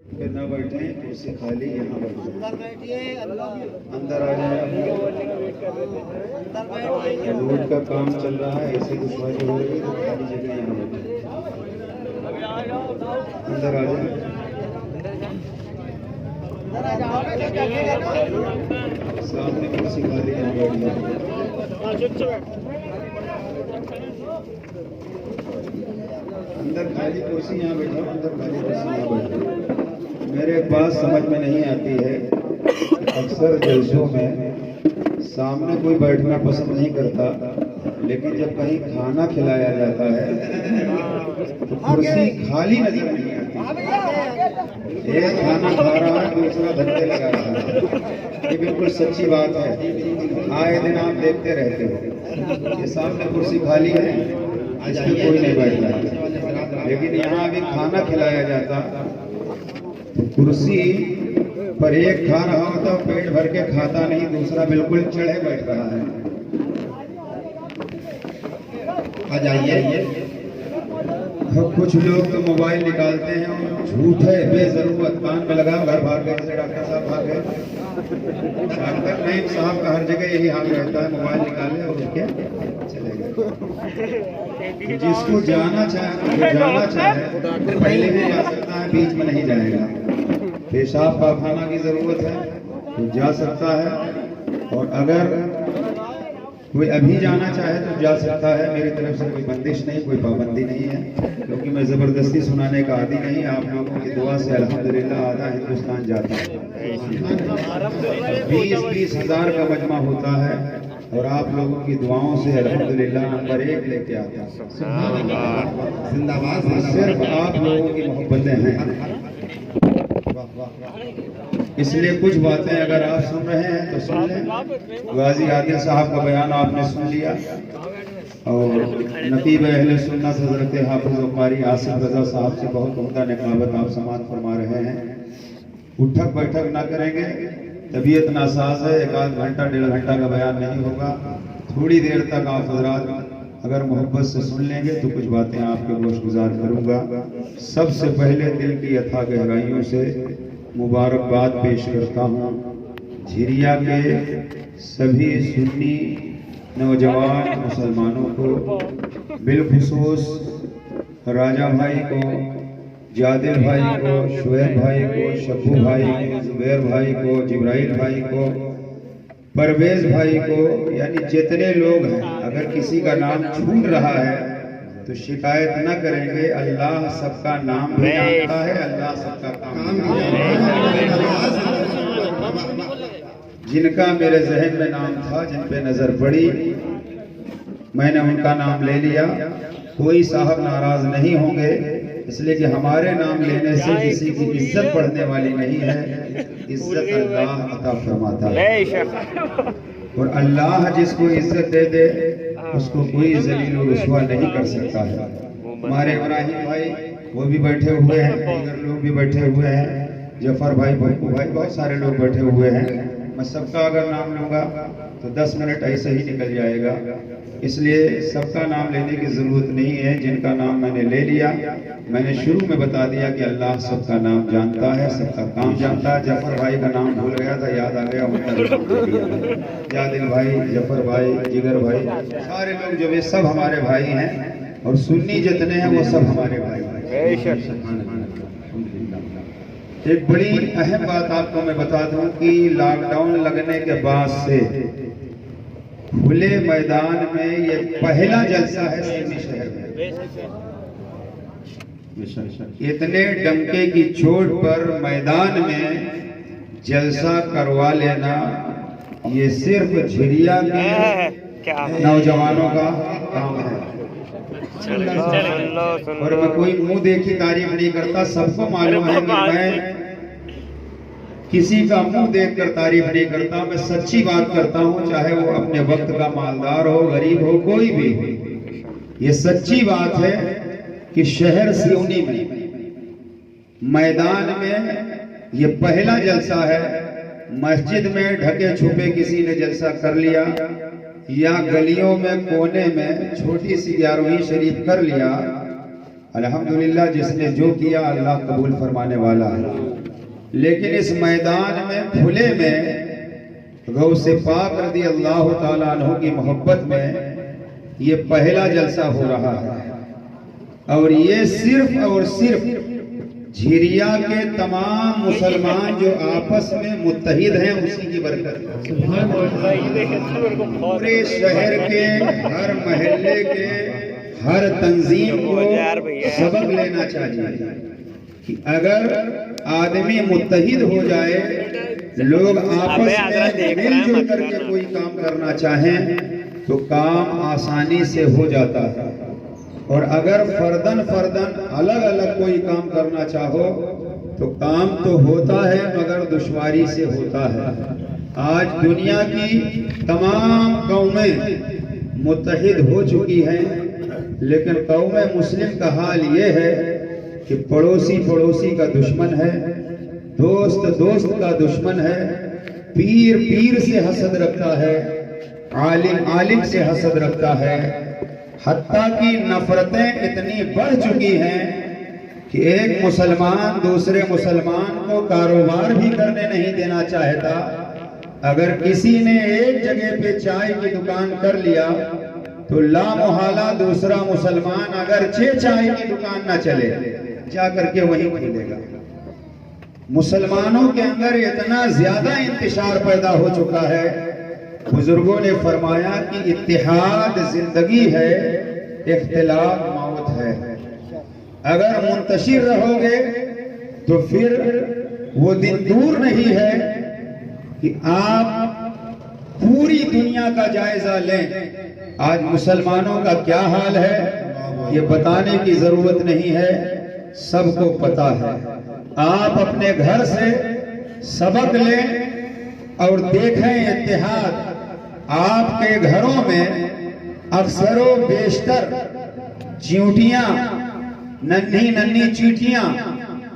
پھر نہ بیٹھیں، کرسی خالی، یہاں بیٹھیں، اندر بیٹھیے، اندر آ جائیں۔ روڈ کا کام چل رہا ہے، ایسے دشواری ہو رہی ہے تو خالی جگہ یہاں بیٹھیں، اندر آ جائیں۔ سامنے کرسی خالی، یہاں بیٹھ جائیں۔ اندر خالی کرسی، یہاں بیٹھا، اندر خالی کرسی، یہاں بیٹھا۔ میرے ایک بات سمجھ میں نہیں آتی ہے، اکثر جلسوں میں سامنے کوئی بیٹھنا پسند نہیں کرتا، لیکن جب کہیں کھانا کھلایا جاتا ہے تو کرسی خالی نظر نہیں آتی۔ ایک کھانا کھا رہا ہے، دوسرا دھکے لگا رہا ہے۔ یہ بالکل سچی بات ہے، آئے دن آپ دیکھتے رہتے ہو۔ یہ سامنے کرسی خالی ہے، اس پہ کوئی نہیں بیٹھتا، لیکن یہاں ابھی کھانا کھلایا جاتا، کرسی پر ایک کھا رہا ہوتا، پیٹ بھر کے کھاتا نہیں، دوسرا بالکل چڑھے بیٹھ رہا ہے۔ آ جائیے۔ کچھ لوگ تو موبائل نکالتے ہیں اور جھوٹ ہے بے ضرورت کان پہ لگا، گھر بھاگ گئے، جیسے ڈاکٹر صاحب بھاگ گئے۔ ڈاکٹر نعیم صاحب کا ہر جگہ یہی حال رہتا ہے، موبائل نکالے اور اٹھ کے چلے گئے۔ جس کو جانا چاہے پہلے بھی جا سکتا ہے، بیچ میں نہیں جائے گا۔ پیشاب پاخانہ کی ضرورت ہے تو جا سکتا ہے، اور اگر کوئی ابھی جانا چاہے تو جا سکتا ہے۔ میری طرف سے کوئی بندش نہیں، کوئی پابندی نہیں ہے، کیونکہ میں زبردستی سنانے کا عادی نہیں۔ آپ لوگوں کی دعا سے الحمدللہ آدھا ہندوستان جاتا ہے، 20-20 ہزار کا مجمع ہوتا ہے، اور آپ لوگوں کی دعاؤں سے الحمدللہ نمبر 1 لے کے آتا ہے۔ صرف آپ لوگوں کی محبتیں ہیں، اس لیے کچھ باتیں اگر آپ سن رہے ہیں تو سن لیں۔ غازی عادل صاحب کا بیان آپ نے سن لیا، اور نقیب اہل سنت حضرت حافظ و قاری آصف رضا صاحب سے بہت عمدہ نقابت آپ سماعت فرما رہے ہیں۔ اٹھک بیٹھک نہ کریں گے، طبیعت ناساز ہے، 1 گھنٹہ 1.5 گھنٹہ کا بیان نہیں ہوگا۔ تھوڑی دیر تک آپ حضرات اگر محبت سے سن لیں گے تو کچھ باتیں آپ کے گوش گزار کروں گا۔ سب سے پہلے دل کی اتھا گہرائیوں سے مبارکباد پیش کرتا ہوں جھریا کے سبھی سنی نوجوان مسلمانوں کو، بالخصوص راجہ بھائی کو، جادل بھائی کو، شعیب بھائی کو، شبو بھائی کو، زبیر بھائی کو، جبرائیل بھائی کو، پرویز بھائی کو، یعنی جتنے لوگ ہیں، اگر کسی کا نام چھوٹ رہا ہے تو شکایت نہ کریں گے، اللہ سب کا نام بھی جانتا ہے، اللہ سب کا کام بھی جانتا ہے۔ جن کا میرے ذہن میں نام تھا، جن پہ نظر پڑی، میں نے ان کا نام لے لیا۔ کوئی صاحب ناراض نہیں ہوں گے، اس لیے کہ ہمارے نام لینے سے کسی کی عزت بڑھنے والی نہیں ہے، عزت اللہ عطا فرماتا ہے، اور اللہ جس کو عزت دے دے اس کو کوئی ذلیل و رسوا نہیں کر سکتا ہے۔ ہمارے ابراہیم بھائی وہ بھی بیٹھے ہوئے ہیں، دیگر لوگ بھی بیٹھے ہوئے ہیں، جعفر بھائی، بھکو بھائی، بہت سارے لوگ بیٹھے ہوئے ہیں۔ میں سب کا اگر نام لوں گا تو 10 منٹ ایسے ہی نکل جائے گا، اس لیے سب کا نام لینے کی ضرورت نہیں ہے۔ جن کا نام میں نے لے لیا، میں نے شروع میں بتا دیا کہ اللہ سب کا نام جانتا ہے، سب کا کام جانتا ہے۔ جعفر بھائی کا نام بھول گیا تھا، یاد آ گیا، جادل بھائی، جعفر بھائی، جگر بھائی، سارے لوگ جو بھی سب ہمارے بھائی ہیں، اور سنی جتنے ہیں وہ سب ہمارے بھائی ہیں۔ ایک بڑی اہم بات آپ کو میں بتا دوں کہ لاک ڈاؤن لگنے کے بعد سے کھلے میدان میں یہ پہلا جلسہ ہے سنی شہر میں۔ اتنے ڈنکے کی چوٹ پر میدان میں جلسہ کروا لینا، یہ صرف جھریا کے نوجوانوں کا کام ہے۔ اور میں کوئی منہ دیکھی تعریف نہیں کرتا، سب کو معلوم ہے کہ میں کسی کا منہ دیکھ کر تعریف نہیں کرتا، میں سچی بات کرتا ہوں، چاہے وہ اپنے وقت کا مالدار ہو، غریب ہو، کوئی بھی ہو۔ یہ سچی بات ہے کہ شہر سیونی میں میدان میں یہ پہلا جلسہ ہے۔ مسجد میں ڈھکے چھپے کسی نے جلسہ کر لیا، یا گلیوں میں کونے میں چھوٹی سی 11ویں شریف کر لیا، الحمدللہ جس نے جو کیا اللہ قبول فرمانے والا ہے. لیکن اس میدان میں کھلے میں غوث پاک رضی اللہ تعالیٰ عنہ کی محبت میں یہ پہلا جلسہ ہو رہا ہے، اور یہ صرف اور صرف جھیریا کے تمام مسلمان جو آپس میں متحد ہیں اسی کی برکت ہے. پورے شہر کے ہر محلے کے ہر تنظیم کو سبق لینا چاہیے کہ اگر آدمی متحد ہو جائے، لوگ آپس میں مل جل کر کے کوئی کام کرنا چاہیں تو کام آسانی سے ہو جاتا ہے، اور اگر فردن الگ الگ کوئی کام کرنا چاہو تو کام تو ہوتا ہے مگر دشواری سے ہوتا ہے. آج دنیا کی تمام قومیں متحد ہو چکی ہیں، لیکن قوم مسلم کا حال یہ ہے کہ پڑوسی کا دشمن ہے، دوست کا دشمن ہے، پیر سے حسد رکھتا ہے، عالم سے حسد رکھتا ہے. حتیٰ کہ نفرتیں اتنی بڑھ چکی ہیں کہ ایک مسلمان دوسرے مسلمان کو کاروبار بھی کرنے نہیں دینا چاہتا. اگر کسی نے ایک جگہ پہ چائے کی دکان کر لیا تو لا محالہ دوسرا مسلمان اگرچہ چائے کی دکان نہ چلے جا کر کے وہیں کھولے گا. مسلمانوں کے اندر اتنا زیادہ انتشار پیدا ہو چکا ہے. بزرگوں نے فرمایا کہ اتحاد زندگی ہے، اختلاف موت ہے. اگر منتشر رہو گے تو پھر وہ دن دور نہیں ہے کہ آپ پوری دنیا کا جائزہ لیں. آج مسلمانوں کا کیا حال ہے یہ بتانے کی ضرورت نہیں ہے، سب کو پتا ہے. آپ اپنے گھر سے سبق لیں اور دیکھیں اتحاد. آپ کے گھروں میں اکثر و بیشتر چیونٹیاں، ننھی چیونٹیاں،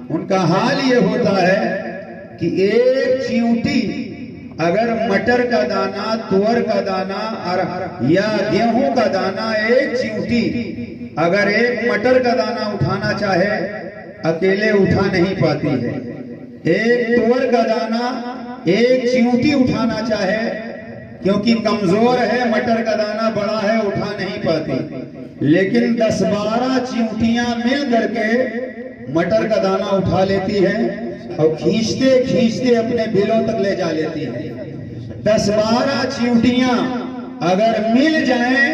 ان کا حال یہ ہوتا ہے کہ ایک چیونٹی اگر مٹر کا دانہ، تور کا دانہ یا گیہوں کا دانہ، ایک چیونٹی اگر ایک مٹر کا دانہ اٹھانا چاہے اکیلے اٹھا نہیں پاتی ہے. ایک تور کا دانہ ایک چیونٹی اٹھانا چاہے کیونکہ کمزور ہے، مٹر کا دانہ بڑا ہے، اٹھا نہیں پاتی. لیکن 10-12 چیونٹیاں مل کر کے مٹر کا دانہ اٹھا لیتی ہیں اور کھینچتے اپنے بلوں تک لے جا لیتی ہیں. 10-12 چیونٹیاں اگر مل جائیں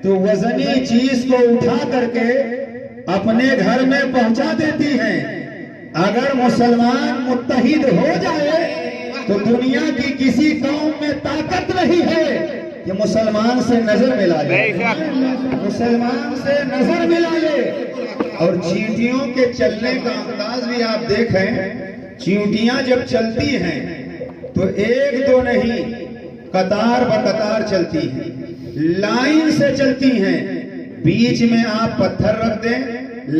تو وزنی چیز کو اٹھا کر کے اپنے گھر میں پہنچا دیتی ہیں. اگر مسلمان متحد ہو جائے تو دنیا کی کسی قوم میں طاقت نہیں ہے کہ مسلمان سے نظر ملا لے، مسلمان سے نظر ملا لے. اور چیونٹیوں کے چلنے کا انداز بھی آپ دیکھیں. چیونٹیاں جب چلتی ہیں تو ایک دو نہیں، قطار بقطار چلتی ہیں، لائن سے چلتی ہیں. بیچ میں آپ پتھر رکھ دیں،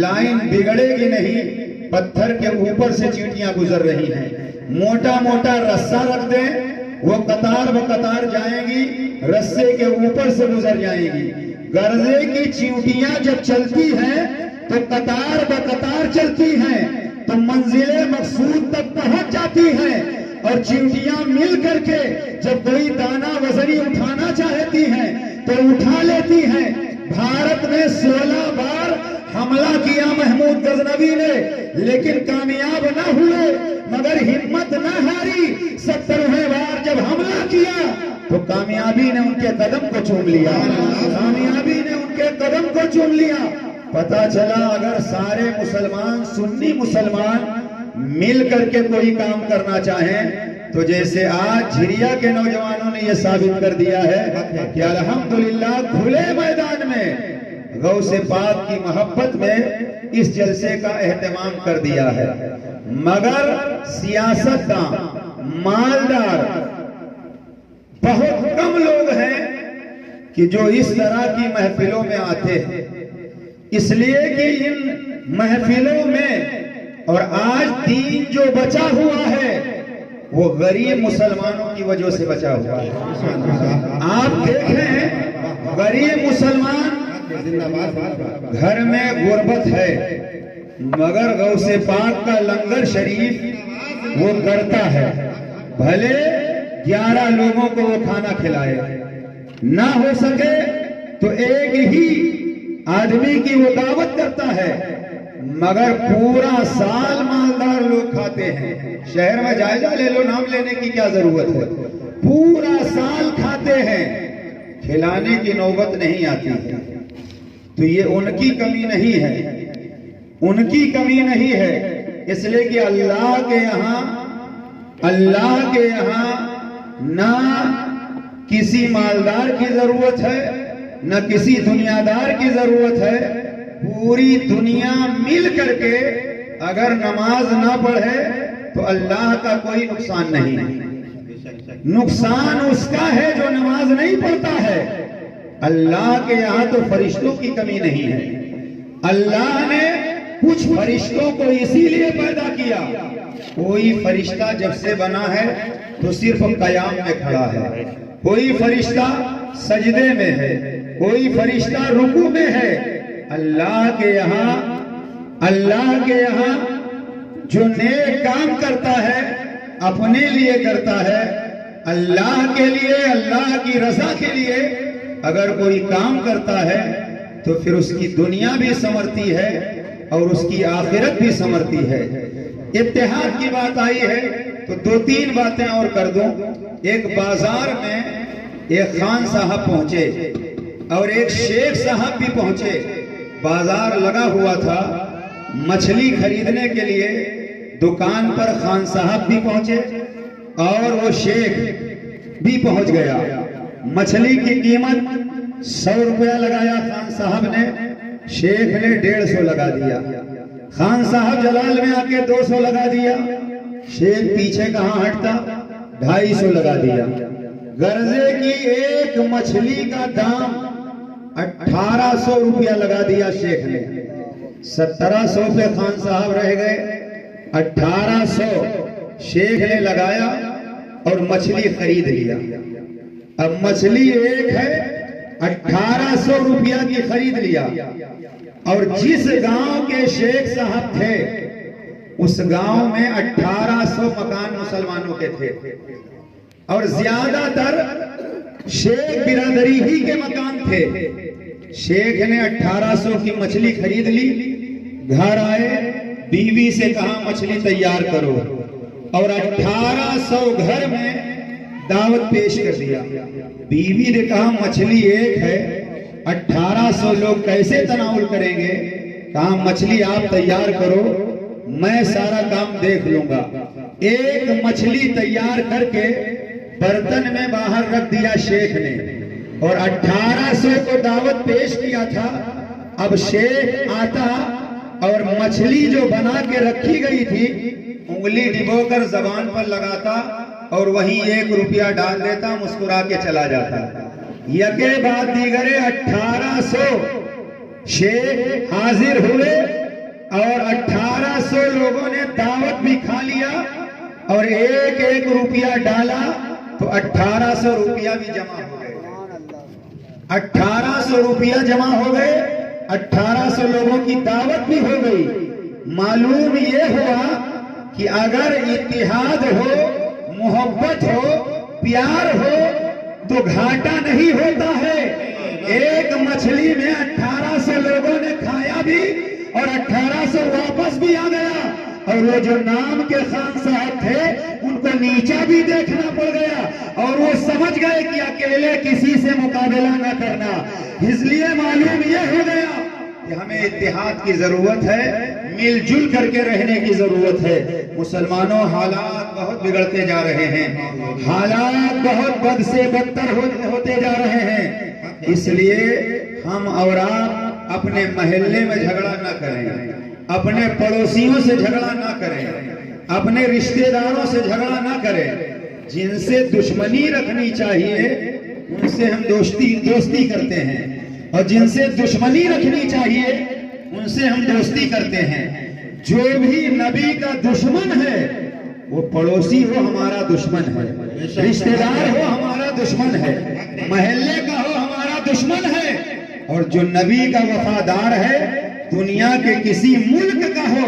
لائن بگڑے گی نہیں. پتھر کے اوپر سے چیونٹیاں گزر رہی ہیں. موٹا رسہ رکھ دیں، وہ قطار بقطار جائیں گی، رسے کے اوپر سے گزر جائیں گی. گرزے کی چیونٹیاں جب چلتی ہیں تو قطار بقطار چلتی ہیں تو منزل مقصود تک پہنچ جاتی ہیں. اور چیونٹیاں مل کر کے جب کوئی دانہ وزنی اٹھانا چاہتی ہیں تو اٹھا لیتی ہیں. بھارت میں 16 بار حملہ کیا محمود غزنوی نے، لیکن کامیاب نہ ہوئے، مگر ہمت نہ ہاری. 70ویں بار جب حملہ کیا تو کامیابی نے ان کے قدم کو چوم لیا، کامیابی نے ان کے قدم کو چوم لیا. پتا چلا اگر سارے مسلمان، سنی مسلمان مل کر کے کوئی کام کرنا چاہیں تو جیسے آج جھیریا کے نوجوانوں نے یہ ثابت کر دیا ہے کہ الحمدللہ کھلے میدان میں غوث پاک کی محبت میں اس جلسے کا اہتمام کر دیا ہے. مگر سیاستدان، مالدار بہت کم لوگ ہیں کہ جو اس طرح کی محفلوں میں آتے ہیں. اس لیے کہ ان محفلوں میں اور آج دین جو بچا ہوا ہے وہ غریب مسلمانوں کی وجہ سے بچا ہوا ہے. آپ دیکھیں غریب مسلمان گھر میں غربت ہے مگر غوث پاک کا لنگر شریف وہ کرتا ہے، بھلے 11 لوگوں کو وہ کھانا کھلائے، نہ ہو سکے تو ایک ہی آدمی کی وہ دعوت کرتا ہے، مگر پورا سال مالدار لوگ کھاتے ہیں۔ شہر میں جائزہ لے لو، نام لینے کی کیا ضرورت ہے، پورا سال کھاتے ہیں، کھلانے کی نوبت نہیں آتی ہے۔ تو یہ ان کی کمی نہیں ہے، ان کی کمی نہیں ہے، اس لیے کہ اللہ کے یہاں نہ کسی مالدار کی ضرورت ہے نہ کسی دنیا دار کی ضرورت ہے، پوری دنیا مل کر کے اگر نماز نہ پڑھے تو اللہ کا کوئی نقصان نہیں ہے، نقصان اس کا ہے جو نماز نہیں پڑھتا ہے۔ اللہ کے یہاں تو فرشتوں کی کمی نہیں ہے، اللہ نے کچھ فرشتوں کو اسی لیے پیدا کیا، کوئی فرشتہ جب سے بنا ہے تو صرف قیام میں کھڑا ہے، کوئی فرشتہ سجدے میں ہے، کوئی فرشتہ رکوع میں ہے۔ اللہ کے یہاں جو نیک کام کرتا ہے اپنے لیے کرتا ہے، اللہ کے لیے، اللہ کی رضا کے لیے اگر کوئی کام کرتا ہے تو پھر اس کی دنیا بھی سنورتی ہے اور اس کی آخرت بھی سنورتی ہے۔ اتحاد کی بات آئی ہے تو 2-3 باتیں اور کر دوں۔ ایک بازار میں ایک خان صاحب پہنچے اور ایک شیخ صاحب بھی پہنچے، بازار لگا ہوا تھا، مچھلی خریدنے کے لیے دکان پر خان صاحب بھی پہنچے اور وہ شیخ بھی پہنچ گیا۔ مچھلی کی قیمت 100 روپیہ لگایا خان صاحب نے، شیخ نے 150 لگا دیا۔ خان صاحب جلال میں آ کے 200 لگا دیا، شیخ پیچھے کہاں ہٹتا، 250 لگا دیا۔ غرضے کی ایک مچھلی کا دام 1800 روپیہ لگا دیا شیخ نے، 1700 پہ خان صاحب رہ گئے، 1800 شیخ نے لگایا اور مچھلی خرید لیا۔ اب مچھلی ایک ہے، 1800 روپیہ کی خرید لیا، اور جس گاؤں کے شیخ صاحب تھے اس گاؤں میں 1800 مکان مسلمانوں کے تھے، اور زیادہ تر شیخ برادری ہی کے مکان تھے۔ شیخ نے 1800 کی مچھلی خرید لی، گھر آئے، بیوی سے کہا مچھلی تیار کرو، اور 1800 گھر میں دعوت پیش کر دیا۔ بیوی نے کہا مچھلی ایک ہے، 1800 لوگ کیسے تناول کریں گے؟ کہا مچھلی آپ تیار کرو، میں سارا کام دیکھ لوں گا۔ ایک مچھلی تیار کر کے برتن میں باہر رکھ دیا شیخ نے، اور 1800 کو دعوت پیش کیا تھا۔ اب شیخ آتا اور مچھلی جو بنا کے رکھی گئی تھی انگلی ڈبو کر زبان پر لگاتا اور وہیں 1 روپیہ ڈال دیتا، مسکرا کے چلا جاتا۔ یکے بعد دیگرے 1800 شیخ حاضر ہوئے اور 1800 لوگوں نے دعوت بھی کھا لیا اور 1 روپیہ ڈالا تو 1800 روپیہ بھی جمع ہو گئے۔ 1800 روپیہ جمع ہو گئے، 1800 لوگوں کی دعوت بھی ہو گئی۔ معلوم یہ ہوا کہ اگر اتحاد ہو، محبت ہو، پیار ہو تو گھاٹا نہیں ہوتا ہے۔ ایک مچھلی میں 1800 لوگوں نے کھایا بھی اور 1800 واپس بھی آ گیا، اور وہ جو نام کے خان صاحب تھے ان کو نیچا بھی دیکھنا پڑ گیا، اور وہ سمجھ گئے کہ اکیلے کسی سے مقابلہ نہ کرنا۔ اس لیے معلوم یہ ہو گیا کہ ہمیں اتحاد کی ضرورت ہے، مل جل کر کے رہنے کی ضرورت ہے۔ مسلمانوں، حالات بہت بگڑتے جا رہے ہیں، حالات بہت بد سے بدتر ہوتے جا رہے ہیں، اس لیے ہم اور آپ اپنے محلے میں جھگڑا نہ کریں، اپنے پڑوسیوں سے جھگڑا نہ کریں، اپنے رشتہ داروں سے جھگڑا نہ کریں۔ جن سے دشمنی رکھنی چاہیے ان سے ہم دوستی کرتے ہیں، اور جن سے دشمنی رکھنی چاہیے ان سے ہم دوستی کرتے ہیں۔ جو بھی نبی کا دشمن ہے وہ پڑوسی ہو ہمارا دشمن ہے، رشتہ دار ہو ہمارا دشمن ہے، محلے کا ہو ہمارا دشمن ہے۔ اور جو نبی کا وفادار ہے دنیا کے کسی ملک کا ہو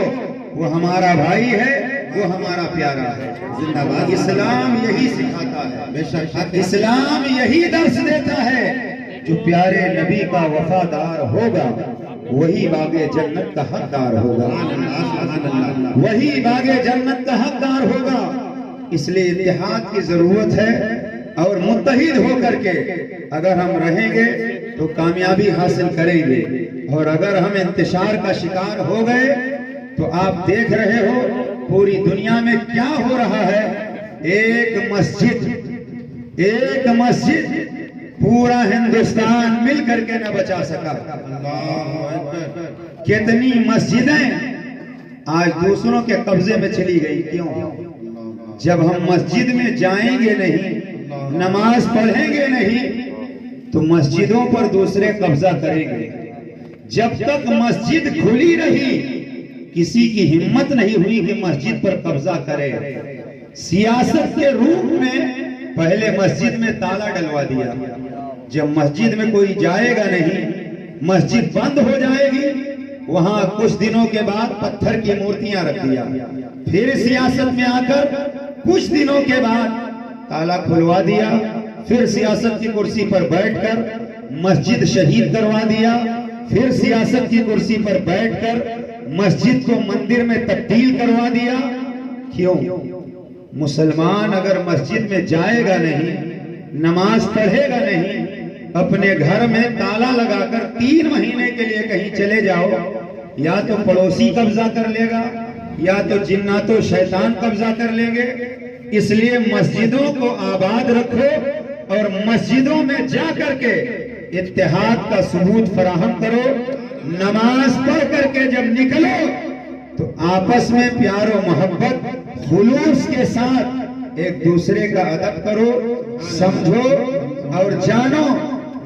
وہ ہمارا بھائی ہے، وہ ہمارا پیارا ہے۔ اسلام یہی سکھاتا ہے، اسلام یہی درس دیتا ہے، جو پیارے نبی کا وفادار ہوگا وہی باغ جنت کا حقدار ہوگا، وہی باغ جنت کا حقدار ہوگا۔ اس لیے اتحاد کی ضرورت ہے، اور متحد ہو کر کے اگر ہم رہیں گے تو کامیابی حاصل کریں گے، اور اگر ہم انتشار کا شکار ہو گئے تو آپ دیکھ رہے ہو پوری دنیا میں کیا ہو رہا ہے۔ ایک مسجد پورا ہندوستان مل کر کے نہ بچا سکا۔ کتنی مسجدیں آج دوسروں کے قبضے میں چلی گئی، کیوں؟ جب ہم مسجد میں جائیں گے نہیں، نماز پڑھیں گے نہیں، تو مسجدوں پر دوسرے قبضہ کریں گے۔ جب تک مسجد کھلی رہی کسی کی ہمت نہیں ہوئی کہ مسجد پر قبضہ کرے۔ سیاست کے روپ میں پہلے مسجد میں تالا ڈلوا دیا، جب مسجد میں کوئی جائے گا نہیں، مسجد بند ہو جائے گی، وہاں کچھ دنوں کے بعد پتھر کی مورتیاں رکھ دیا، پھر سیاست میں آ کر کچھ دنوں کے بعد تالا کھلوا دیا، پھر سیاست کی کرسی پر بیٹھ کر مسجد شہید کروا دیا، پھر سیاست کی کرسی پر بیٹھ کر مسجد کو مندر میں تبدیل کروا دیا۔ کیوں؟ مسلمان اگر مسجد میں جائے گا نہیں، نماز پڑھے گا نہیں، اپنے گھر میں تالا لگا کر 3 مہینے کے لیے کہیں چلے جاؤ، یا تو پڑوسی قبضہ کر لے گا یا تو جنات و شیطان قبضہ کر لیں گے۔ اس لیے مسجدوں کو آباد رکھو، اور مسجدوں میں جا کر کے اتحاد کا ثبوت فراہم کرو۔ نماز پڑھ کر کے جب نکلو تو آپس میں پیار و محبت خلوص کے ساتھ ایک دوسرے کا ادب کرو، سمجھو اور جانو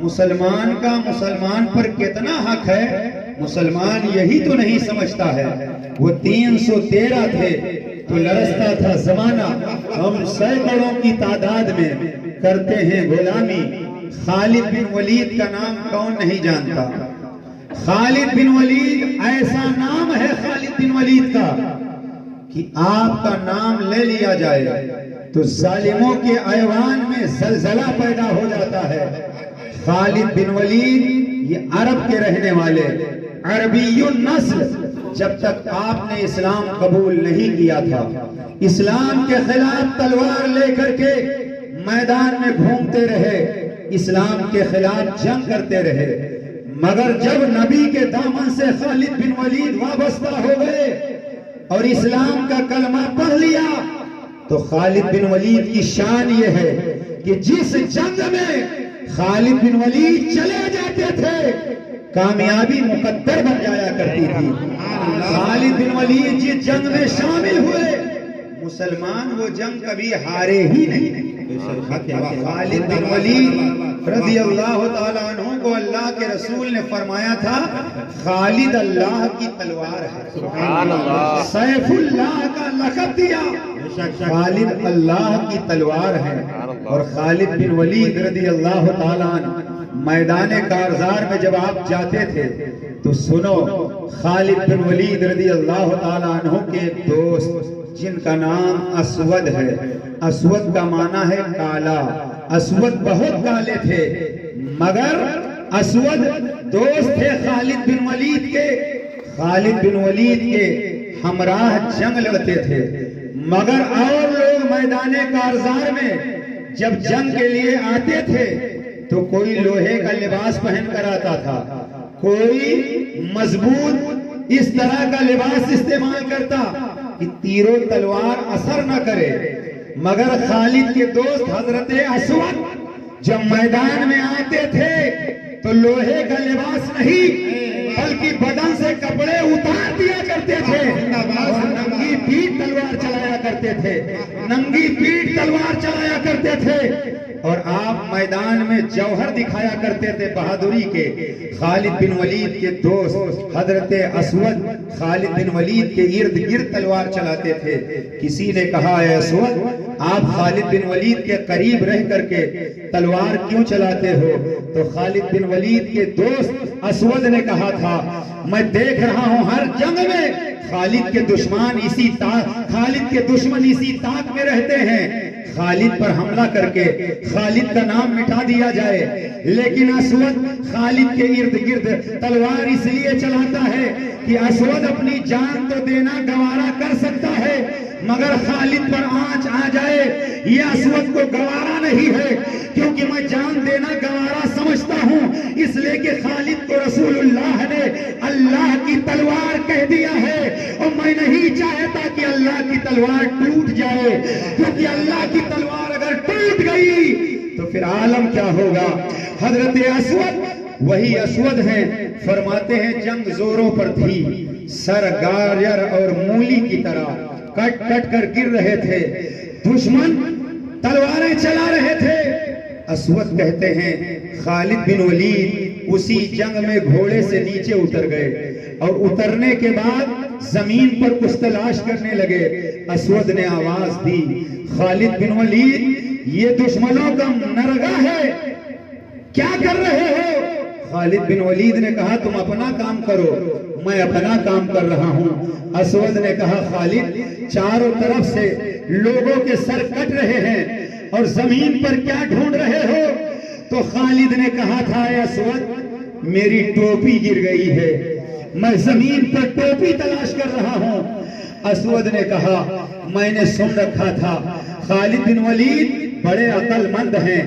مسلمان کا مسلمان پر کتنا حق ہے۔ مسلمان یہی تو نہیں سمجھتا ہے، وہ 313 تھے تو لرزتا تھا زمانہ، ہم سینکڑوں کی تعداد میں کرتے ہیں غلامی۔ خالد بن ولید کا نام کون نہیں جانتا؟ خالد بن ولید ایسا نام ہے خالد بن ولید کا کہ آپ کا نام لے لیا جائے تو ظالموں کے ایوان میں زلزلہ پیدا ہو جاتا ہے۔ خالد بن ولید یہ عرب کے رہنے والے، عربی النسل، جب تک آپ نے اسلام قبول نہیں کیا تھا اسلام کے خلاف تلوار لے کر کے میدان میں گھومتے رہے، اسلام کے خلاف جنگ کرتے رہے، مگر جب نبی کے دامن سے خالد بن ولید وابستہ ہو گئے اور اسلام کا کلمہ پڑھ لیا تو خالد بن ولید کی شان یہ ہے کہ جس جنگ میں خالد بن ولید چلے جاتے تھے کامیابی مقدر بن جایا کرتی تھی۔ خالد بن ولید جس جنگ میں شامل ہوئے مسلمان وہ جنگ کبھی ہارے ہی نہیں۔ خالد بن ولید رضی اللہ تعالیٰ عنہ کو اللہ کے رسول نے فرمایا تھا خالد اللہ کی تلوار ہے، سیف اللہ کا لقب دیا، خالد اللہ کی تلوار ہے۔ اور خالد بن ولید رضی اللہ تعالیٰ عنہ میدان کارزار میں جب آپ جاتے تھے تو سنو، خالد بن ولید رضی اللہ تعالیٰ عنہ کے دوست جن کا نام اسود ہے، اسود کا معنی ہے کالا، اسود بہت کالے تھے مگر اسود دوست تھے خالد بن ولید کے، خالد بن ولید کے ہمراہ جنگ لڑتے تھے، مگر اور لوگ میدان کارزار میں جب جنگ کے لیے آتے تھے تو کوئی لوہے کا لباس پہن کر آتا تھا، کوئی مضبوط اس طرح کا لباس استعمال کرتا کہ تیر و تلوار اثر نہ کرے، مگر خالد کے دوست حضرت اسود جب میدان میں آتے تھے تو لوہے کا لباس نہیں بلکہ بدن سے کپڑے اتار دیا کرتے تھے اور ننگی پیٹھ تلوار چلایا کرتے تھے، ننگی پیٹھ تلوار چلایا کرتے تھے اور آپ میدان میں جوہر دکھایا کرتے تھے بہادری کے۔ خالد بن ولید کے دوست حضرت اسود خالد بن ولید کے ارد گرد تلوار چلاتے تھے۔ کسی نے کہا اے اسود، آپ خالد بن ولید کے قریب رہ کر کے تلوار کیوں چلاتے ہو؟ تو خالد بن ولید کے دوست اسود نے کہا تھا، میں دیکھ رہا ہوں ہر جنگ میں خالد کے دشمن اسی طاق میں رہتے ہیں، خالد پر حملہ کر کے خالد کا نام مٹا دیا جائے۔ لیکن اسود خالد کے ارد گرد تلوار اس لیے چلاتا ہے کہ اسود اپنی جان تو دینا گوارا کر سکتا ہے، مگر خالد پر آنچ آ جائے یہ اسود کو گوارا نہیں ہے، کیونکہ میں جان دینا گوارا سمجھتا ہوں، اس لیے کہ خالد کو رسول اللہ نے اللہ کی تلوار کہہ دیا ہے، اور میں نہیں چاہتا کہ اللہ کی تلوار ٹوٹ جائے، کیونکہ اللہ کی تلوار اگر ٹوٹ گئی تو پھر عالم کیا ہوگا۔ حضرت اسود وہی اسود ہیں، فرماتے ہیں جنگ زوروں پر تھی، سر گاجر اور مولی کی طرح کٹ کٹ کر گر رہے تھے، دشمن تلواریں چلا رہے تھے۔ اسود کہتے ہیں خالد بن ولید اسی جنگ میں گھوڑے سے نیچے اتر گئے، اور اترنے کے بعد زمین پر کچھ تلاش کرنے لگے۔ اسود نے آواز دی، خالد بن ولید یہ دشمنوں کا نرگہ ہے، کیا کر رہے ہو؟ خالد بن ولید نے کہا تم اپنا کام کرو، میں اپنا کام کر رہا ہوں۔ اسود نے کہا خالد چاروں طرف سے لوگوں کے سر کٹ رہے ہیں اور زمین پر کیا ڈھونڈ رہے ہو؟ تو خالد نے کہا تھا اے اسود میری ٹوپی گر گئی ہے، میں زمین پر ٹوپی تلاش کر رہا ہوں۔ اسود نے کہا میں نے سن رکھا تھا خالد بن ولید بڑے عقل مند ہیں،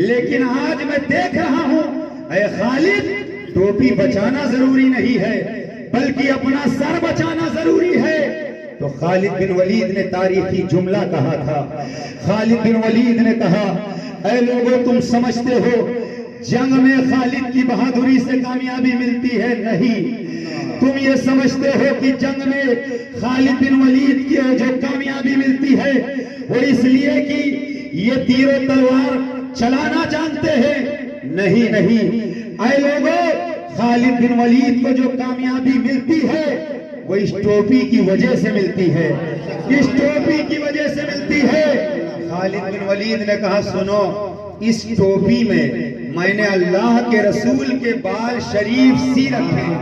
لیکن آج میں دیکھ رہا ہوں اے خالد ٹوپی بچانا ضروری نہیں ہے بلکہ اپنا سر بچانا ضروری ہے۔ تو خالد بن ولید نے تاریخی جملہ کہا تھا، خالد بن ولید نے کہا اے لوگوں تم سمجھتے ہو جنگ میں خالد کی بہادری سے کامیابی ملتی ہے؟ نہیں، تم یہ سمجھتے ہو کہ جنگ میں خالد بن ولید کی جو کامیابی ملتی ہے وہ اس لیے کہ یہ تیر و تلوار چلانا جانتے ہیں؟ نہیں نہیں، اے لوگوں خالد بن ولید کو جو کامیابی ملتی ہے وہ اس ٹوپی کی وجہ سے ملتی ہے، اس ٹوپی کی وجہ سے ملتی ہے۔ خالد بن ولید نے کہا سنو، اس ٹوپی میں نے اللہ کے رسول کے بال شریف سی رکھے ہیں۔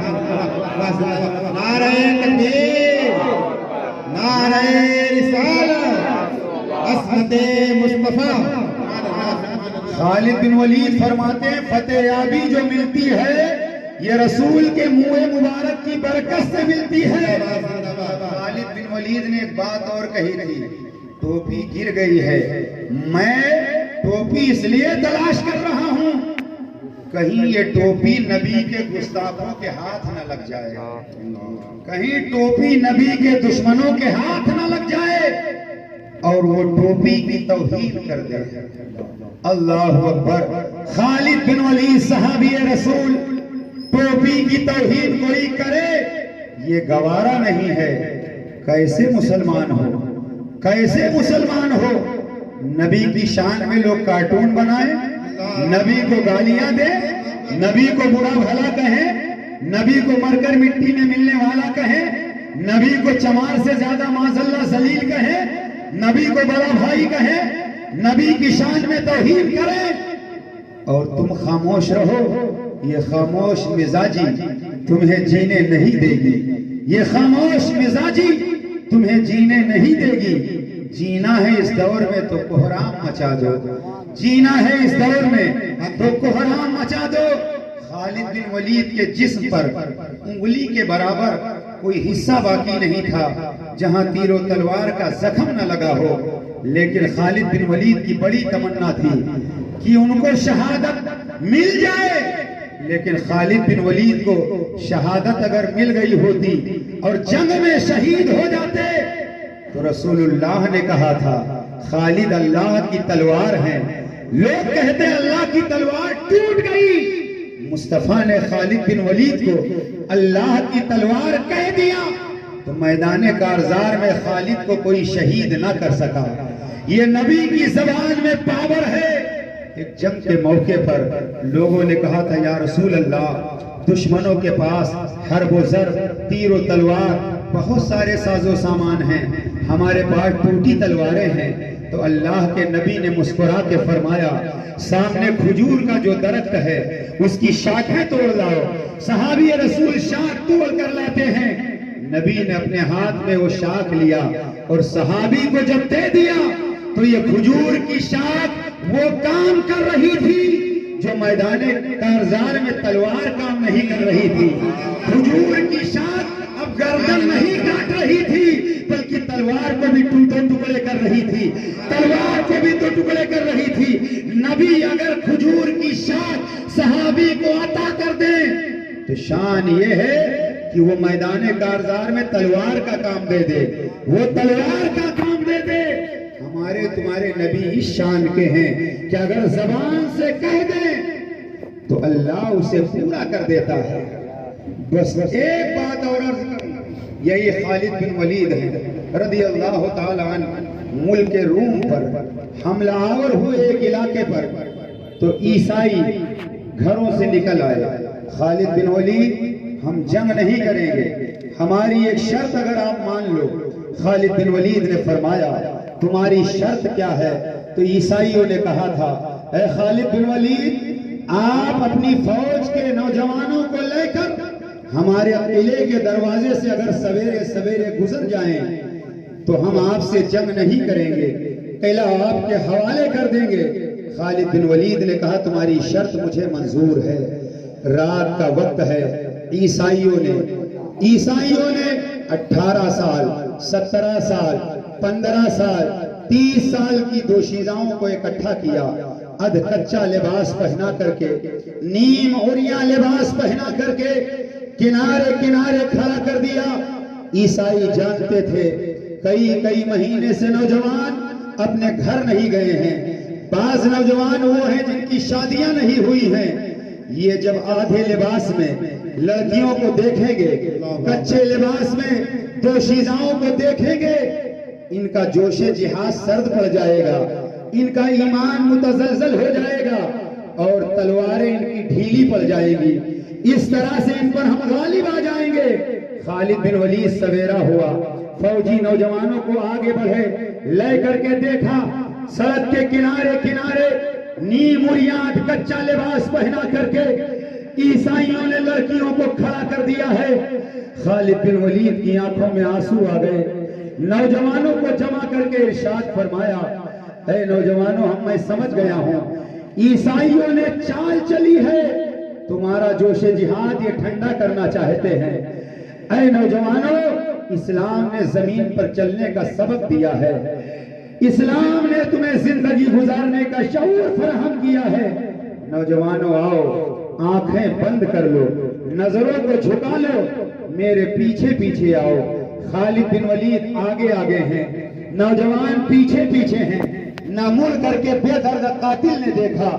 نعرہ تکبیر، نعرہ رسالت، عصمت مصطفیٰ۔ خالد بن ولید فرماتے ہیں فتح یابی جو ملتی ہے یہ رسول کے منہ مبارک کی برکت سے ملتی ہے۔ خالد بن ولید نے ایک بات اور کہی تھی، ٹوپی گر گئی ہے، میں ٹوپی اس لیے تلاش کر رہا ہوں کہیں یہ ٹوپی نبی کے گستاخوں کے ہاتھ نہ لگ جائے، کہیں ٹوپی نبی کے دشمنوں کے ہاتھ نہ لگ جائے اور وہ ٹوپی کی توہین کر دے۔ اللہ اکبر۔ خالد بن ولید صحابی رسول ٹوپی کی توہین کوئی کرے یہ گوارا نہیں ہے۔ کیسے مسلمان ہو، کیسے مسلمان ہو؟ نبی کی شان میں لوگ کارٹون بنائیں، نبی کو گالیاں دیں، نبی کو برا بھلا کہیں، نبی کو مر کر مٹی میں ملنے والا کہیں، نبی کو چمار سے زیادہ معاذ اللہ ذلیل کہیں، نبی کو بڑا بھائی کہیں، نبی کی شان میں توہین کریں اور تم خاموش رہو۔ یہ خاموش مزاجی تمہیں جینے نہیں دے گی، یہ خاموش مزاجی تمہیں جینے نہیں دے گی۔ جینا ہے اس دور میں تو کوہرام مچا دو، جینا ہے اس دور میں تو کوہرام مچا دو۔ خالد بن ولید کے جسم پر انگلی کے برابر کوئی حصہ باقی نہیں تھا جہاں تیر و تلوار کا زخم نہ لگا ہو، لیکن خالد بن ولید کی بڑی تمنا تھی کہ ان کو شہادت مل جائے۔ لیکن خالد بن ولید کو شہادت اگر مل گئی ہوتی اور جنگ میں شہید ہو جاتے تو رسول اللہ نے کہا تھا خالد اللہ کی تلوار ہے، لوگ کہتے اللہ کی تلوار ٹوٹ گئی، مصطفیٰ نے خالد بن ولید کو اللہ کی تلوار کہہ دیا تو میدان کارزار میں خالد کو کوئی شہید نہ کر سکا۔ یہ نبی کی زبان میں پاور ہے، ایک جنگ کے موقع پر لوگوں نے کہا تھا یا رسول اللہ دشمنوں کے پاس حرب و ضرب تیر و تلوار بہت سارے ساز و سامان ہیں، ہمارے پاس ٹوٹی تلواریں ہیں۔ تو اللہ کے نبی نے مسکرا کے فرمایا سامنے کھجور کا جو درخت ہے اس کی شاخیں توڑ لاؤ۔ صحابی رسول شاخ توڑ کر لاتے ہیں، نبی نے اپنے ہاتھ میں وہ شاخ لیا اور صحابی کو جب دے دیا تو یہ کھجور کی شاخ وہ کام کر رہی تھی جو میدان کارزار میں تلوار کام نہیں کر رہی تھی۔ کھجور کی شاخ اب گردن نہیں کاٹ رہی تھی بلکہ تلوار کو بھی ٹکڑے کر رہی تھی، تلوار کو بھی تو ٹکڑے کر رہی تھی۔ نبی اگر کھجور کی شاخ صحابی کو عطا کر دیں تو شان یہ ہے کہ وہ میدان کارزار میں تلوار کا کام دے دے، وہ تلوار کا کام دے دے۔ ہمارے تمہارے نبی اس شان کے ہیں کہ اگر زبان سے کہہ دیں تو اللہ اسے پورا کر دیتا ہے۔ بس ایک بات اور عرض کروں، یہی خالد بن ولید ہے رضی اللہ تعالی عنہ، ملک روم پر حملہ آور ہوئے ایک علاقے پر تو عیسائی گھروں سے نکل آئے۔ خالد بن ولید ہم جنگ نہیں کریں گے، ہماری ایک شرط اگر آپ مان لو۔ خالد بن ولید نے فرمایا تمہاری شرط کیا ہے؟ تو عیسائیوں نے کہا تھا اے خالد بن ولید آپ اپنی فوج کے نوجوانوں کو لے کر ہمارے قلعے کے دروازے سے اگر سویرے سویرے گزر جائیں تو ہم آپ سے جنگ نہیں کریں گے، قلعہ آپ کے حوالے کر دیں گے۔ خالد بن ولید نے کہا تمہاری شرط مجھے منظور ہے۔ رات کا وقت ہے، عیسائیوں نے 18 سال 17 سال 15 سال 30 سال کی دوشیزاؤں کو اکٹھا کیا، ادھ کچا لباس پہنا کر کے، نیم عریاں لباس پہنا کر کے کنارے کنارے کھڑا کر دیا۔ عیسائی جانتے تھے کئی مہینے سے نوجوان اپنے گھر نہیں گئے ہیں، بعض نوجوان وہ ہیں جن کی شادیاں نہیں ہوئی ہیں، یہ جب آدھے لباس میں لڑکیوں کو دیکھیں گے، کچے لباس میں دوشیزاؤں کو دیکھیں گے، ان کا جوش جہاد سرد پڑ جائے گا، ان کا ایمان متزلزل ہو جائے گا اور تلواریں ان کی ڈھیلی پڑ جائے گی، اس طرح سے ان پر ہم غالب آ جائیں گے۔ خالد بن ولید سویرا ہوا، فوجی نوجوانوں کو آگے بڑھے، لے کر کے دیکھا سڑک کے کنارے کنارے نیم عریاں کچا لباس پہنا کر کے عیسائیوں نے لڑکیوں کو کھڑا کر دیا ہے۔ خالد بن ولید کی آنکھوں میں آنسو آ گئے، نوجوانوں کو جمع کر کے ارشاد فرمایا اے نوجوانوں میں سمجھ گیا ہوں عیسائیوں نے چال چلی ہے، تمہارا جوش جہاد یہ ٹھنڈا کرنا چاہتے ہیں۔ اے نوجوانوں اسلام نے زمین پر چلنے کا سبق دیا ہے، اسلام نے تمہیں زندگی گزارنے کا شعور فراہم کیا ہے۔ نوجوانوں آؤ آنکھیں بند کر لو، نظروں کو جھکا لو، میرے پیچھے پیچھے آؤ۔ خالد بن ولید آگے آگے ہیں، نوجوان پیچھے پیچھے ہیں۔ نہ مڑ کر کے بے درد قاتل نے دیکھا،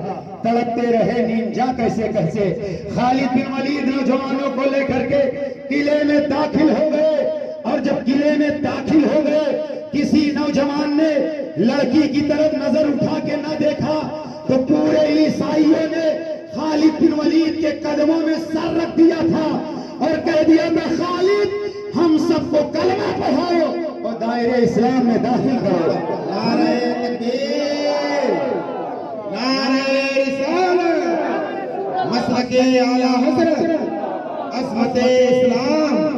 تڑپتے رہے نیم جا کیسے کیسے۔ خالد بن ولید نوجوانوں کو لے کر کے قلعے میں داخل ہو گئے، اور جب قلعے میں داخل ہو گئے کسی نوجوان نے لڑکی کی طرف نظر اٹھا کے نہ دیکھا تو پورے عیسائیوں نے خالد بن ولید کے قدموں میں سر رکھ دیا تھا اور کہہ دیا تھا خالد ہم سب کو کلمہ پڑھاؤ اور دائرہ اسلام میں داخل کرو۔ نعرہ تکبیر، نعرہ رسالت، مسلک اعلی حضرت، عظمت اسلام،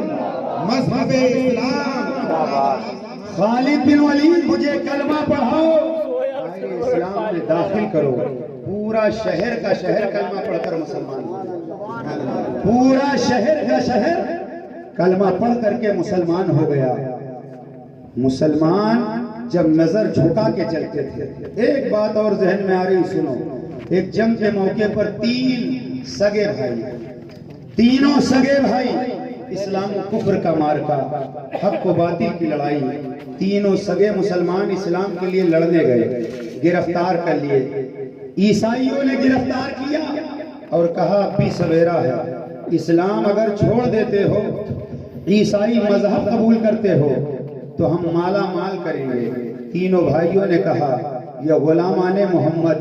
مذہب اسلام۔ خالد بن ولید مجھے کلمہ پڑھاؤ، اسلام میں داخل کرو۔ پورا شہر کا شہر کلمہ پڑھ کر مسلمان ہو، پورا شہر کا شہر کلمہ پڑھ کر کے مسلمان ہو گیا۔ مسلمان جب نظر جھکا کے چلتے تھے، ایک بات اور ذہن میں آ رہی سنو، ایک جنگ کے موقع پر 3 سگے بھائی، تینوں سگے بھائی، اسلام و کفر کا مارکا، حق و باطل کی لڑائی، تینوں سگے مسلمان اسلام کے لیے لڑنے گئے، گرفتار کر لیے۔ عیسائیوں نے گرفتار کیا اور کہا اب بھی سویرا ہے، اسلام اگر چھوڑ دیتے ہو، عیسائی مذہب قبول کرتے ہو تو ہم مالا مال کریں گے۔ تینوں بھائیوں نے کہا یہ غلامان محمد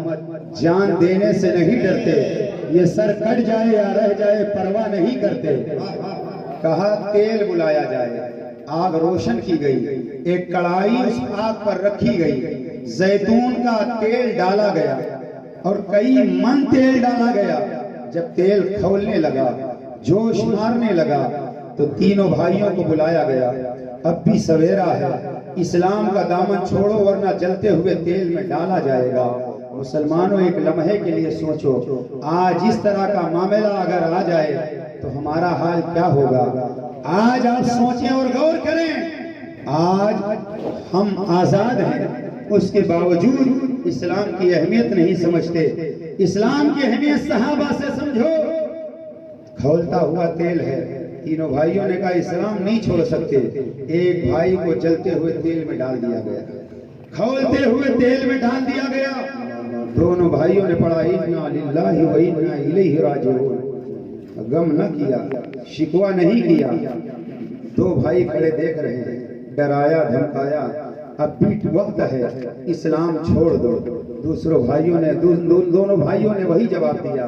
جان دینے سے نہیں ڈرتے، یہ سر کٹ جائے یا رہ جائے پرواہ نہیں کرتے۔ کہا تیل بلایا جائے، آگ روشن کی گئی، ایک کڑھائی اس آگ پر رکھی گئی، زیتون کا تیل ڈالا گیا اور کئی من تیل ڈالا گیا۔ جب تیل کھولنے لگا، جوش مارنے لگا، تو تینوں بھائیوں کو بلایا گیا۔ اب بھی سویرا ہے، اسلام کا دامن چھوڑو ورنہ جلتے ہوئے تیل میں ڈالا جائے گا۔ مسلمانوں ایک لمحے کے لیے سوچو، آج اس طرح کا معاملہ اگر آ جائے تو ہمارا حال کیا ہوگا؟ آج آپ سوچیں اور غور کریں، آج ہم آزاد ہیں، اس کے باوجود اسلام کی اہمیت نہیں سمجھتے۔ اسلام کی اہمیت صحابہ سے سمجھو۔ کھولتا ہوا تیل ہے، تینوں بھائیوں نے کہا اسلام نہیں چھوڑ سکتے۔ ایک بھائی کو جلتے ہوئے تیل میں ڈال دیا گیا، کھولتے ہوئے تیل میں ڈال دیا گیا۔ دونوں بھائیوں نے پڑھا انا للہ و انا الیہ راجعون، غم نہ کیا، شکوہ نہیں کیا۔ دو بھائی کھڑے دیکھ رہے ہیں، ڈرایا دھمکایا، اب بھی وقت ہے، اسلام چھوڑ دو۔ دونوں بھائیوں نے وہی جواب دیا،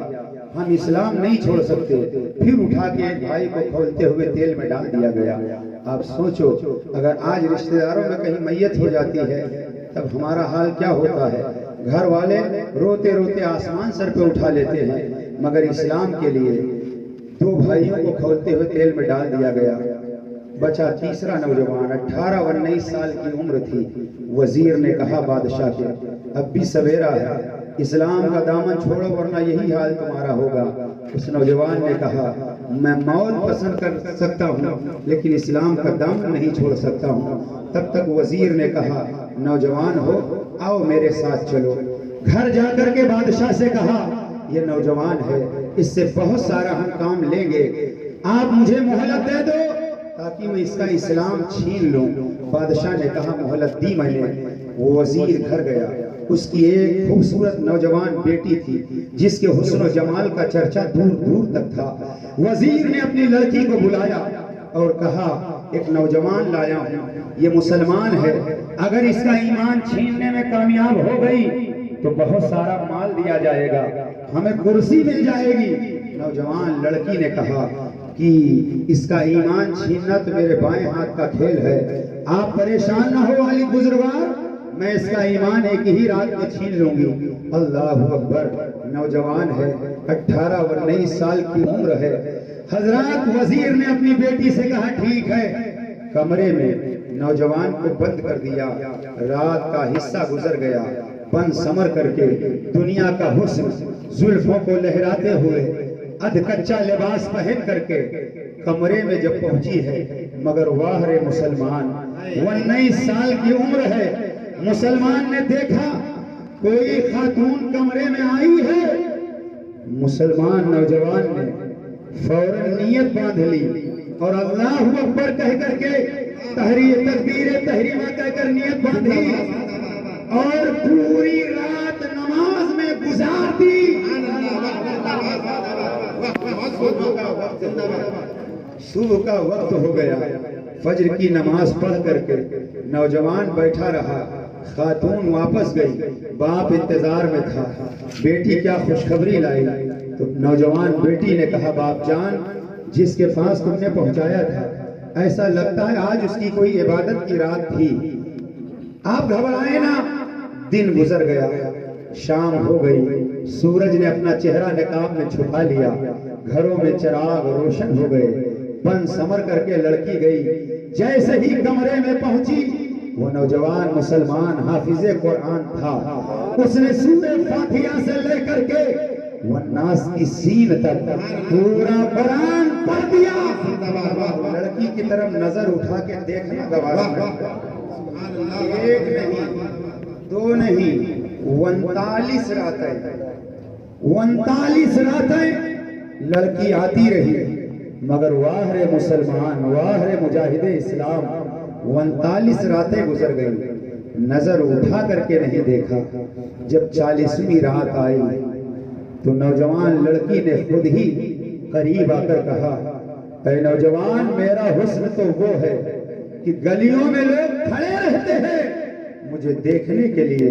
ہم اسلام نہیں چھوڑ سکتے۔ پھر اٹھا کے ایک بھائی کو کھولتے ہوئے تیل میں ڈال دیا گیا۔ آپ سوچو، اگر آج رشتہ داروں میں کہیں میت ہو جاتی ہے تب ہمارا حال کیا ہوتا ہے؟ گھر والے روتے روتے آسمان سر پہ اٹھا لیتے ہیں، مگر اسلام کے لیے دو بھائیوں کو کھولتے ہوئے تیل میں ڈال دیا گیا۔ بچا تیسرا نوجوان، 18 اور 19 سال کی عمر تھی۔ وزیر نے کہا بادشاہ کے، اب بھی سویرا ہے، اسلام کا دامن چھوڑو ورنہ یہی حال تمہارا ہوگا۔ اس نوجوان نے کہا میں موت پسند کر سکتا ہوں لیکن اسلام کا دامن نہیں چھوڑ سکتا ہوں۔ تب تک وزیر نے کہا نوجوان ہو، آؤ میرے ساتھ چلو۔ گھر جا کر کے بادشاہ سے کہا یہ نوجوان ہے، اس سے بہت سارا ہم کام لیں گے، آپ مجھے مہلت دے دو تاکہ میں اس کا اسلام چھین لوں۔ بادشاہ نے کہا مہلت دی میں نے۔ وہ وزیر گھر گیا، اس کی ایک خوبصورت نوجوان بیٹی تھی جس کے حسن و جمال کا چرچا دور دور تک تھا۔ وزیر نے اپنی لڑکی کو بلایا اور کہا ایک نوجوان لایا ہوں، یہ مسلمان ہے، اگر اس کا ایمان چھیننے میں کامیاب ہو گئی تو بہت سارا مال دیا جائے گا، ہمیں کرسی مل جائے گی۔ نوجوان لڑکی نے کہا کہ اس کا ایمان چھیننا تو میرے بائیں ہاتھ کا کھیل ہے، آپ پریشان نہ ہو علی بزرگوار، میں اس کا ایمان ایک ہی رات میں چھین لوں گی۔ اللہ اکبر، نوجوان ہے، 18 اور 19 سال کی عمر ہے۔ حضرات وزیر نے اپنی بیٹی سے کہا ٹھیک ہے، کمرے میں نوجوان کو بند کر دیا۔ رات کا حصہ گزر گیا، بن سمر کر کے دنیا کا حسن زلفوں کو لہراتے ہوئے ادھ کچا لباس پہن کر کے کمرے میں جب پہنچی ہے، مگر واہ رے مسلمان، 19 سال کی عمر ہے۔ مسلمان نے دیکھا کوئی خاتون کمرے میں آئی ہے، مسلمان نوجوان نے فوراً نیت باندھ لی اور اللہ اکبر کہہ کر کے تکبیر تحریمہ کہہ کر نیت باندھی اور پوری رات نماز میں گزار دی۔ صبح کا وقت ہو گیا، فجر کی نماز پڑھ کر کے نوجوان بیٹھا رہا۔ خاتون واپس گئی، باپ انتظار میں تھا، بیٹی کیا خوشخبری لائی؟ تو نوجوان بیٹی نے کہا باپ جان، جس کے پاس تم نے پہنچایا تھا ایسا لگتا ہے آج اس کی کوئی عبادت کی رات تھی، آپ گھبرائے نا۔ دن گزر گیا، شام ہو گئی، سورج نے اپنا چہرہ نقاب میں چھپا لیا، گھروں میں چراغ روشن ہو گئے، بن سمر کر کے لڑکی گئی۔ جیسے ہی کمرے میں پہنچی، وہ نوجوان مسلمان حافظ قرآن تھا، اس نے سورہ فاتحہ سے لے کر کے والناس کی سین تک پورا قرآن پڑھ دیا۔ لڑکی کی طرف نظر اٹھا کے دیکھنا گوارا نہیں، ایک نہیں دو نہیں 39 راتیں لڑکی آتی رہی، مگر واہ رے مسلمان، واہ رے مجاہد اسلام، 39 راتیں گزر گئی، نظر اٹھا کر کے نہیں دیکھا۔ جب 40ویں رات آئی تو نوجوان لڑکی نے خود ہی قریب آ کر کہا اے نوجوان، میرا حسن تو وہ ہے کہ گلیوں میں لوگ کھڑے رہتے ہیں مجھے دیکھنے کے لیے،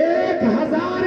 1000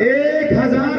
1000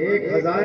1000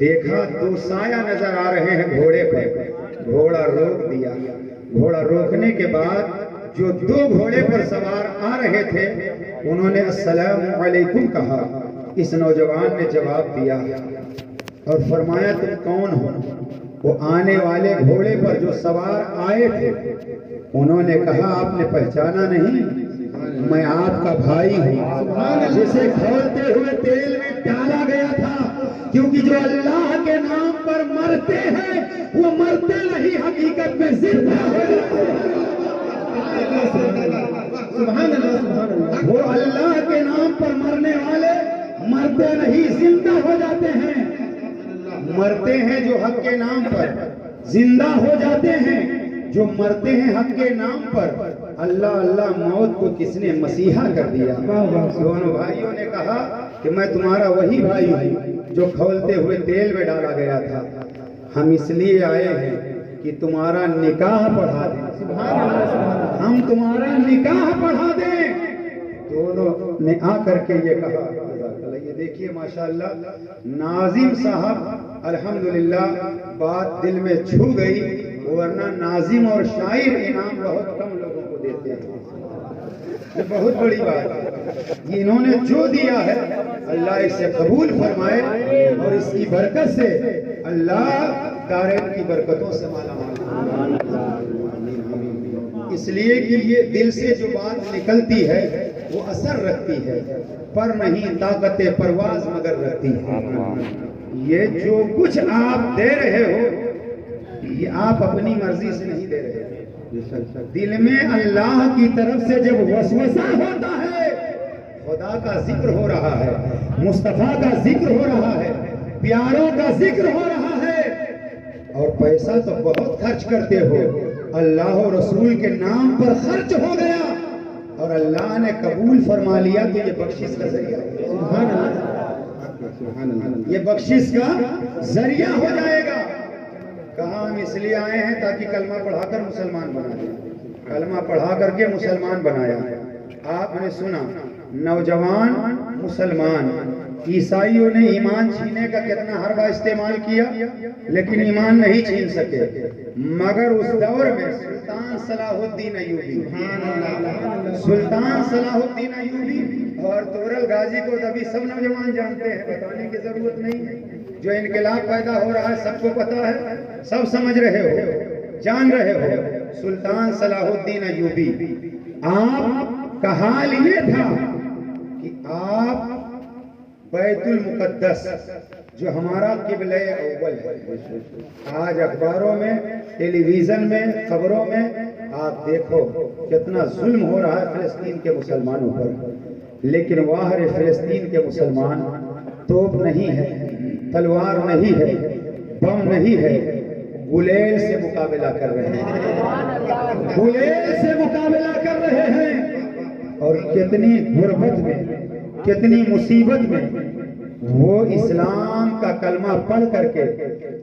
دیکھا دو سایہ نظر آ رہے ہیں گھوڑے پر، گھوڑا روک دیا۔ گھوڑا روکنے کے بعد جو دو گھوڑے پر سوار آ رہے تھے انہوں نے السلام علیکم کہا۔ اس نوجوان نے جواب دیا اور فرمایا تم کون ہو؟ وہ آنے والے گھوڑے پر جو سوار آئے تھے انہوں نے کہا آپ نے پہچانا نہیں؟ میں آپ کا بھائی ہوں جسے کھولتے ہوئے تیل میں ڈالا گیا تھا، کیونکہ جو اللہ کے نام پر مرتے ہیں وہ مرتے نہیں، حقیقت میں زندہ ہو جاتے ہیں۔ وہ اللہ کے نام پر مرنے والے مرتے نہیں، زندہ ہو جاتے ہیں۔ مرتے ہیں جو حق کے نام پر، زندہ ہو جاتے ہیں جو مرتے ہیں حق کے نام پر۔ اللہ اللہ موت کو کس نے مسیحا کر دیا؟ دونوں بھائیوں نے کہا کہ میں تمہارا وہی بھائی ہوں جو کھولتے ہوئے تیل میں ڈالا گیا تھا، ہم اس لیے آئے ہیں کہ تمہارا نکاح پڑھا دیں، ہم تمہارا نکاح پڑھا دیں۔ دونوں نے آ کر کے یہ کہا۔ یہ دیکھیے ماشاءاللہ ناظم صاحب الحمدللہ بات دل میں چھو گئی، ورنہ ناظم اور شاعر انعام بہت کم لوگوں کو دیتے ہیں، یہ بہت بڑی بات ہے۔ یہ انہوں نے جو دیا ہے اللہ اسے قبول فرمائے اور اس کی برکت سے اللہ دارین کی برکتوں سے مالا مال۔ اس لیے کہ یہ دل سے جو بات نکلتی ہے وہ اثر رکھتی ہے، پر نہیں طاقت پرواز مگر رکھتی ہے۔ یہ جو کچھ آپ دے رہے ہو یہ آپ اپنی مرضی سے نہیں دے رہے، دل میں اللہ کی طرف سے جب وسوسہ ہوتا ہے، خدا کا ذکر ہو رہا ہے، مصطفیٰ کا ذکر ہو رہا ہے، پیاروں کا ذکر ہو رہا ہے، اور پیسہ تو بہت خرچ کرتے ہو، اللہ و رسول کے نام پر خرچ ہو گیا اور اللہ نے قبول فرما لیا تو یہ بخشش کا ذریعہ ہے۔ سبحان اللہ، یہ بخشش کا ذریعہ ہو جائے گا۔ کہاں ہم اس لیے آئے ہیں تاکہ کلمہ پڑھا کر مسلمان بنا دیں، کلمہ پڑھا کر کے مسلمان بنایا۔ آپ نے سنا نوجوان مسلمان، عیسائیوں نے ایمان چھینے کا کتنا حربہ استعمال کیا لیکن ایمان نہیں چھین سکے، مگر اس دور میں سلطان صلاح الدین ایوبی، سلطان صلاح الدین ایوبی اور تغرل غازی کو ابھی سب نوجوان جانتے ہیں، بتانے کی ضرورت نہیں ہے۔ جو انقلاب پیدا ہو رہا ہے سب کو پتا ہے، سب سمجھ رہے ہو، جان رہے ہو۔ سلطان صلاح الدین ایوبی، آپ کا حال یہ تھا کہ آپ بیت المقدس جو ہمارا قبلہ اول ہے، آج اخباروں میں، ٹیلی ویژن میں، خبروں میں آپ دیکھو کتنا ظلم ہو رہا ہے فلسطین کے مسلمانوں پر، لیکن واہر فلسطین کے مسلمان توپ نہیں ہے، تلوار نہیں ہے، بم نہیں ہے، گلیل سے مقابلہ کر رہے ہیں، گلیل سے مقابلہ کر رہے ہیں، اور کتنی غربت میں، کتنی مصیبت میں وہ اسلام کا کلمہ پڑھ کر کے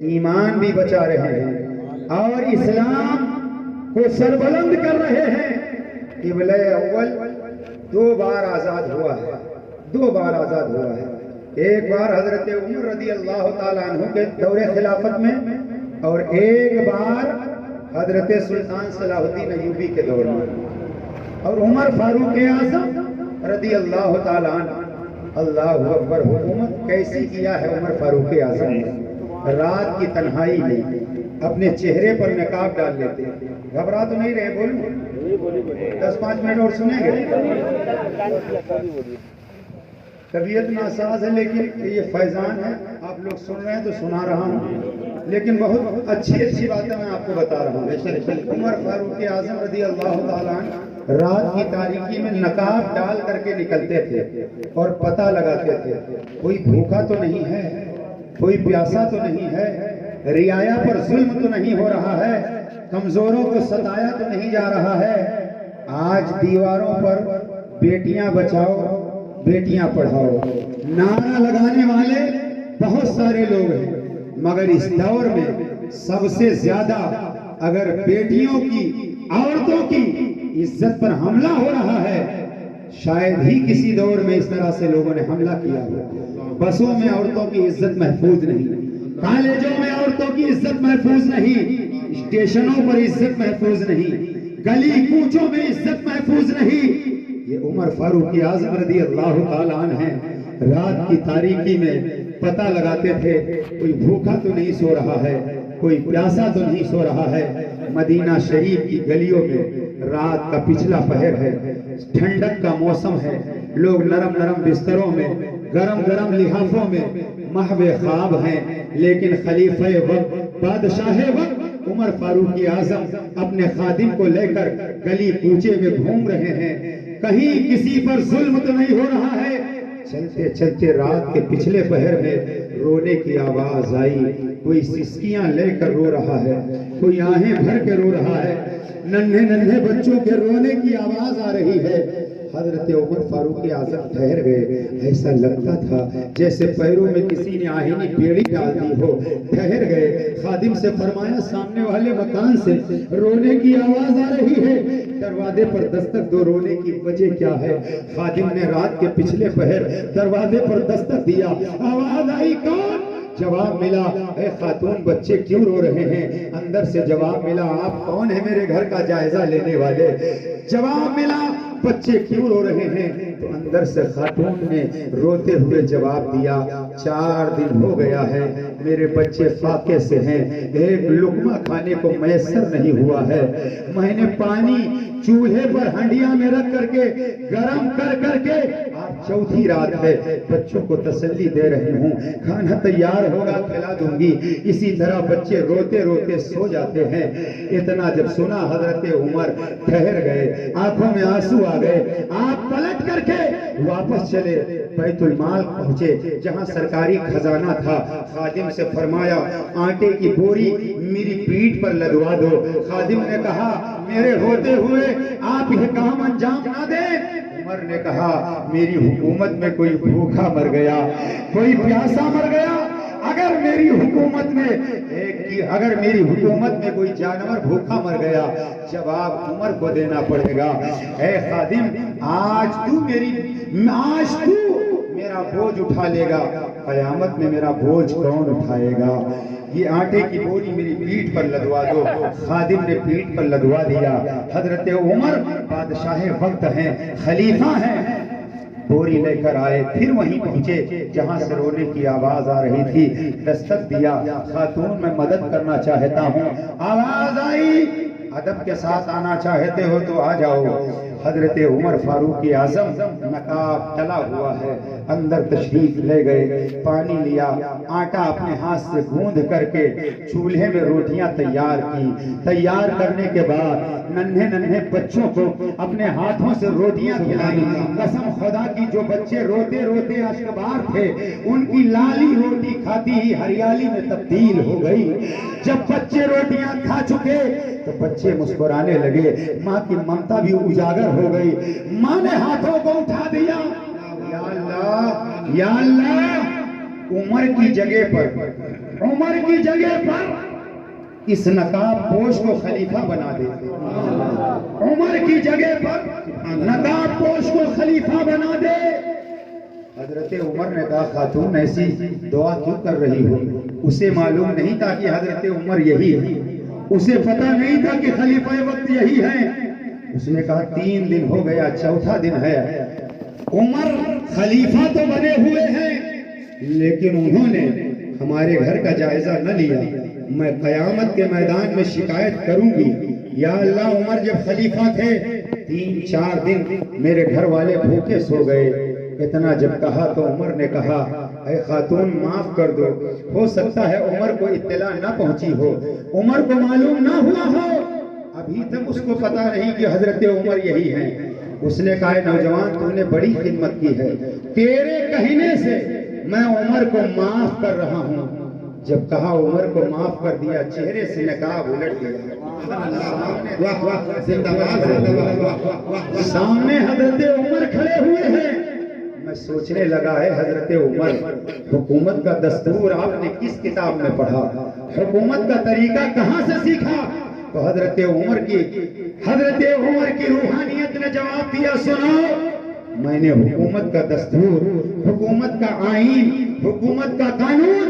ایمان بھی بچا رہے ہیں اور اسلام کو سربلند کر رہے ہیں۔ قبلہ اول 2 بار آزاد ہوا ہے، 2 بار آزاد ہوا ہے، ایک بار حضرت عمر رضی اللہ تعالیٰ عنہ کے دور خلافت میں اور ایک بار حضرت سلطان صلاح الدین ایوبی کے دور میں، اور عمر فاروق اعظم رضی اللہ تعالیٰ عنہ، اللہ اکبر، حکومت کیسی کیا ہے عمر فاروق اعظم نے، رات کی تنہائی میں اپنے چہرے پر نقاب ڈال لیتے ہیں۔ گھبرا تو نہیں رہے؟ بولوں 10-5 منٹ اور سنیں گے؟ طبیعت ناساز ہے لیکن یہ فیضان ہے، آپ لوگ سن رہے ہیں تو سنا رہا ہوں، لیکن بہت اچھی باتیں میں آپ کو بتا رہا ہوں۔ عمر فاروق اعظم رضی اللہ تعالیٰ عنہ رات کی تاریکی میں نقاب ڈال کر کے نکلتے تھے اور پتہ لگاتے تھے کوئی بھوکا تو نہیں ہے، کوئی پیاسا تو نہیں ہے، رعایا پر ظلم تو نہیں ہو رہا ہے، کمزوروں کو ستایا تو نہیں جا رہا ہے۔ آج دیواروں پر بیٹیاں بچاؤ بیٹیاں پڑھاؤ نعرہ لگانے والے بہت سارے لوگ ہیں، مگر اس دور میں سب سے زیادہ اگر بیٹیوں کی، عورتوں کی عزت پر حملہ ہو رہا ہے، شاید ہی کسی دور میں اس طرح سے لوگوں نے حملہ کیا ہو۔ بسوں میں عورتوں کی عزت محفوظ نہیں، کالجوں میں عورتوں کی عزت محفوظ نہیں، اسٹیشنوں پر عزت محفوظ نہیں، گلی کوچوں میں عزت محفوظ نہیں۔ یہ عمر فاروق اعظم رضی اللہ تعالیٰ عنہ ہیں، رات کی تاریکی میں پتہ لگاتے تھے کوئی بھوکا تو نہیں سو رہا ہے، کوئی پیاسا تو نہیں سو رہا ہے۔ مدینہ شریف کی گلیوں میں رات کا پچھلا پہر ہے، ٹھنڈک کا موسم ہے، لوگ نرم نرم بستروں میں، گرم گرم لحافوں میں محو خواب ہیں، لیکن خلیفہ وقت، بادشاہ وقت عمر فاروق اعظم اپنے خادم کو لے کر گلی کوچے میں گھوم رہے ہیں، کہیں کسی پر ظلم تو نہیں ہو رہا ہے۔ چلتے چلتے رات کے پچھلے پہر میں رونے کی آواز آئی، کوئی سسکیاں لے کر رو رہا ہے، کوئی آہیں بھر کے رو رہا ہے، ننھے ننھے بچوں کے رونے کی آواز آ رہی ہے۔ حضرت عمر فاروق اعظم ٹھہر گئے، ایسا لگتا تھا جیسے پیروں میں کسی نے آہنی بیڑی ڈال دی ہو۔ ٹھہر گئے، خادم سے فرمایا سامنے والے مکان سے رونے کی آواز آ رہی ہے، دروازے پر دستک دو، رونے کی وجہ کیا ہے؟ خادم نے رات کے پچھلے پہر دروازے پر دستک دیا، آواز آئی کون؟ جواب ملا، اے خاتون بچے کیوں رو رہے ہیں؟ اندر سے جواب ملا، آپ کون ہیں میرے گھر کا جائزہ لینے والے؟ جواب ملا، بچے کیوں رو رہے ہیں؟ تو اندر سے خاتون نے روتے ہوئے جواب دیا، 4 دن ہو گیا ہے میرے بچے فاقے سے ہیں، ایک لقمہ کھانے کو میسر نہیں ہوا ہے، میں نے پانی چولہے پر ہنڈیاں میں رکھ کر کے گرم کر کے آج 4تھی رات ہے، بچوں کو تسلی دے رہی ہوں، کھانا تیار ہوگا کھلا دوں گی۔ اسی طرح بچے روتے روتے سو جاتے ہیں۔ اتنا جب سنا حضرت عمر ٹھہر گئے، آنکھوں میں آنسو آ گئے، آپ پلٹ کر کے واپس چلے، بیت المال پہنچے جہاں سرکاری خزانہ تھا۔ خادم سے فرمایا آٹے کی بوری میری پیٹھ پر لدوا دو۔ خادم نے کہا میرے ہوتے ہوئے آپ یہ کام انجام نہ دیں۔ عمر نے کہا میری حکومت میں کوئی بھوکا مر گیا، کوئی پیاسا مر گیا، اگر میری حکومت میں کوئی جانور بھوکا مر گیا جواب عمر کو دینا پڑے گا۔ اے خادم آج تو میرا بوجھ اٹھا لے گا، قیامت میں میرا بوجھ کون اٹھائے گا؟ یہ آٹے کی بوری میری پیٹھ پر لدوا دو۔ خادم نے پیٹھ پر لدوا دیا۔ حضرت عمر بادشاہ وقت ہیں، خلیفہ ہیں، بوری لے کر آئے، پھر وہیں پہنچے جہاں سے رونے کی آواز آ رہی تھی۔ دستک دیا، خاتون میں مدد کرنا چاہتا ہوں۔ آواز آئی ادب کے ساتھ آنا چاہتے ہو تو آ جاؤ۔ حضرت عمر فاروق اعظم نقاب ٹلا ہوا ہے، اندر تشریف لے گئے، پانی لیا، آٹا اپنے ہاتھ سے گوندھ کر کے چولہے میں روٹیاں تیار کی۔ تیار کرنے کے بعد ننھے ننھے بچوں کو اپنے ہاتھوں سے روٹیاں کھلائی۔ قسم خدا کی جو بچے روتے روتے اشکبار تھے ان کی لالی روٹی کھاتی ہی ہریالی میں تبدیل ہو گئی۔ جب بچے روٹیاں کھا چکے تو بچے مسکرانے لگے، ماں کی ممتا بھی اجاگر ہو گئی۔ ماں نے ہاتھوں کو اٹھا دیا، یا اللہ عمر کی جگہ پر اس نقاب پوش کو خلیفہ بنا دے، عمر کی جگہ پر نقاب پوش کو خلیفہ بنا دے۔ حضرت عمر نے کہا خاتون ایسی دعا کیوں کر رہی ہو؟ اسے معلوم نہیں تھا کہ حضرت عمر یہی ہے، اسے پتہ نہیں تھا کہ خلیفہ وقت یہی ہے۔ اس نے کہا 3 دن ہو گیا، 4تھا دن ہے، عمر خلیفہ تو بنے ہوئے ہیں لیکن انہوں نے ہمارے گھر کا جائزہ نہ لیا، میں قیامت کے میدان میں شکایت کروں گی۔ یا اللہ عمر جب خلیفہ تھے 3-4 دن میرے گھر والے بھوکے سو گئے۔ اتنا جب کہا تو عمر نے کہا اے خاتون معاف کر دو، ہو سکتا ہے عمر کو اطلاع نہ پہنچی ہو، عمر کو معلوم نہ ہوا ہو، ابھی تک اس کو پتا نہیں کہ حضرت عمر یہی ہیں۔ اس نے کہا نوجوان تو نے بڑی خدمت کی ہے، تیرے کہنے سے میں عمر کو معاف کر رہا ہوں۔ جب کہا عمر کو معاف کر دیا، چہرے سے نقاب الٹ گیا۔ سامنے حضرت عمر کھڑے ہوئے ہیں۔ میں سوچنے لگا ہے حضرت عمر حکومت کا دستور آپ نے کس کتاب میں پڑھا، حکومت کا طریقہ کہاں سے سیکھا؟ تو حضرت عمر کی روحانیت نے جواب دیا سنو، میں نے حکومت کا دستور، حکومت کا آئین، حکومت کا قانون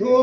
2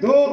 2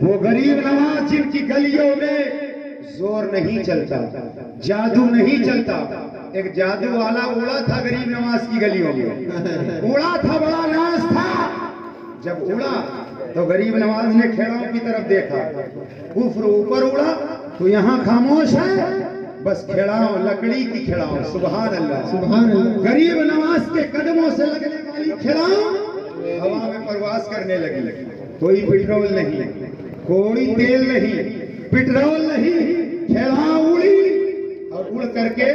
وہ غریب نواز جن کی گلیوں میں زور نہیں چلتا، جادو نہیں چلتا. ایک جادو والا اڑا تھا غریب نواز کی گلیوں میں، اڑا تھا، بڑا ناز تھا. جب اڑا تو غریب نواز نے کھیڑاؤں کی طرف دیکھا، کفر اوپر اڑا تو یہاں خاموش ہے، بس کھیڑاؤں لکڑی کی کھیڑاؤں. سبحان اللہ، سبحان اللہ. غریب نواز کے قدموں سے لگنے والی کھیڑاؤں ہوا میں پرواز کرنے لگی. کوئی پٹرول نہیں، کوئی تیل نہیں، پٹرول نہیں، کھیڑاؤں اڑی اور اڑ کر کے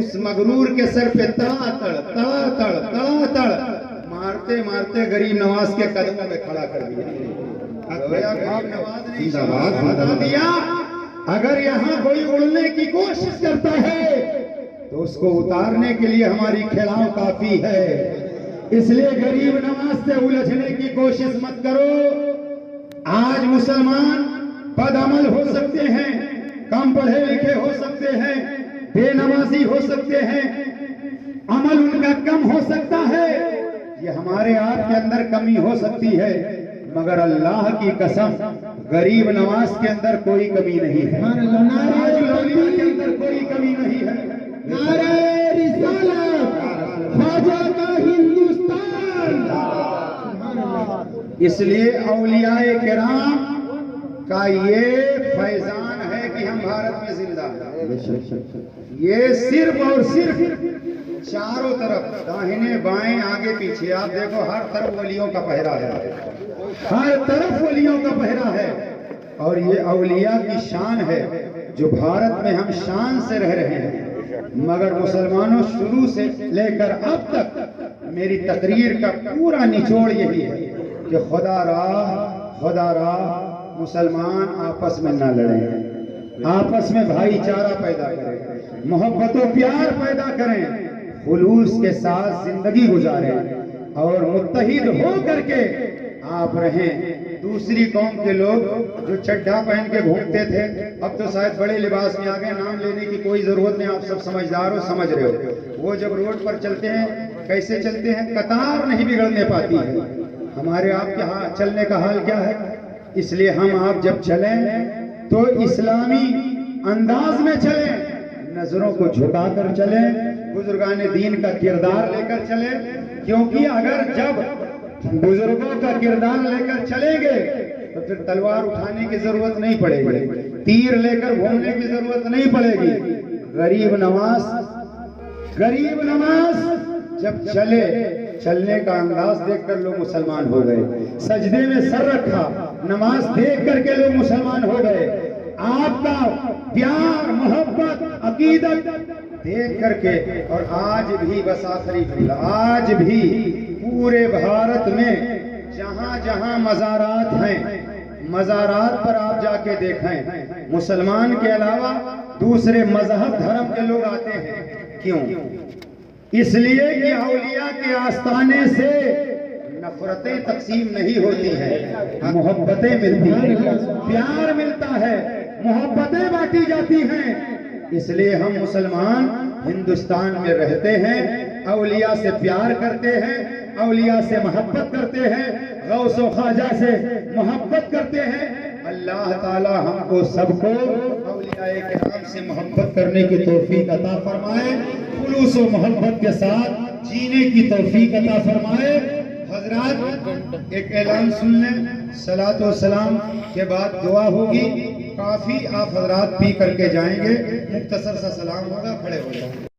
اس مغرور کے سر پہ تڑا تڑ مارتے مارتے غریب نواز کے قدموں میں کھڑا کر دیا. غریب نواز نے بتا دیا اگر یہاں کوئی اڑنے کی کوشش کرتا ہے تو اس کو اتارنے کے لیے ہماری کھیڑاؤں کافی ہے. اس لیے غریب نواز سے الجھنے کی کوشش مت کرو. آج مسلمان بد عمل ہو سکتے ہیں، کم پڑھے لکھے ہو سکتے ہیں، بے نمازی ہو سکتے ہیں، عمل ان کا کم ہو سکتا ہے، یہ ہمارے آپ کے اندر کمی ہو سکتی ہے، مگر اللہ کی قسم غریب نواز کے اندر کوئی کمی نہیں ہے. نعرہ لولیہ کے اندر کوئی کمی نہیں ہے. نعرہ رسالت، خواجہ کا ہندوستان. اس لیے اولیاء کرام کا یہ فیضان ہے کہ ہم بھارت میں زندہ ہیں. یہ صرف اور صرف چاروں طرف داہنے بائیں آگے پیچھے آپ دیکھو ہر طرف ولیوں کا پہرا ہے، ہر طرف ولیوں کا پہرا ہے. اور یہ اولیاء کی شان ہے جو بھارت میں ہم شان سے رہ رہے ہیں. مگر مسلمانوں شروع سے لے کر اب تک میری تقریر کا پورا نچوڑ یہی ہے کہ خدا راہ مسلمان آپس میں نہ لڑیں، آپس میں بھائی چارہ پیدا کریں، محبت و پیار پیدا کریں، خلوص کے ساتھ زندگی گزاریں اور متحد ہو کر کے آپ رہیں. دوسری قوم کے لوگ جو چڈھا پہن کے گھومتے تھے اب تو شاید بڑے لباس میں آگے، نام لینے کی کوئی ضرورت نہیں، آپ سب سمجھدار ہو، سمجھ رہے ہو. وہ جب روڈ پر چلتے ہیں کیسے چلتے ہیں؟ قطار نہیں بگڑنے پاتی ہے. ہمارے آپ کے ہاں چلنے کا حال کیا ہے؟ اس لیے ہم آپ جب چلیں تو اسلامی انداز میں چلیں، نظروں کو جھکا کر چلیں، بزرگان دین کا کردار لے کر چلیں. کیونکہ اگر جب بزرگوں کا کردار لے کر چلیں گے تو پھر تلوار اٹھانے کی ضرورت نہیں پڑے گی، تیر لے کر گھومنے کی ضرورت نہیں پڑے گی. غریب نواز جب چلنے کا انداز دیکھ کر لوگ مسلمان ہو گئے، سجدے میں سر رکھا، نماز دیکھ کر کے لوگ مسلمان ہو گئے. آپ کا پیار، محبت، عقیدت دیکھ کر کے. اور آج بھی بس آخری جملہ، آج بھی پورے بھارت میں جہاں جہاں مزارات ہیں، مزارات پر آپ جا کے دیکھیں مسلمان کے علاوہ دوسرے مذہب دھرم کے لوگ آتے ہیں. کیوں؟ اس لیے کہ اولیاء کے آستانے سے نفرتیں تقسیم نہیں ہوتی ہیں، محبتیں ملتی ہیں، پیار ملتا ہے، محبتیں بانٹی جاتی ہیں. اس لیے ہم مسلمان ہندوستان میں رہتے ہیں، اولیاء سے پیار کرتے ہیں، اولیاء سے محبت کرتے ہیں، غوث و خواجہ سے محبت کرتے ہیں. اللہ تعالی ہم کو سب کو اولیاء کرام سے محبت کرنے کی توفیق عطا فرمائے، خلوص و محبت کے ساتھ جینے کی توفیق عطا فرمائے. حضرات ایک اعلان سن لیں، صلاۃ و سلام کے بعد دعا ہوگی. کافی آپ حضرات پی کر کے جائیں گے، مختصر سا سلام ہوگا، کھڑے ہو جائیں.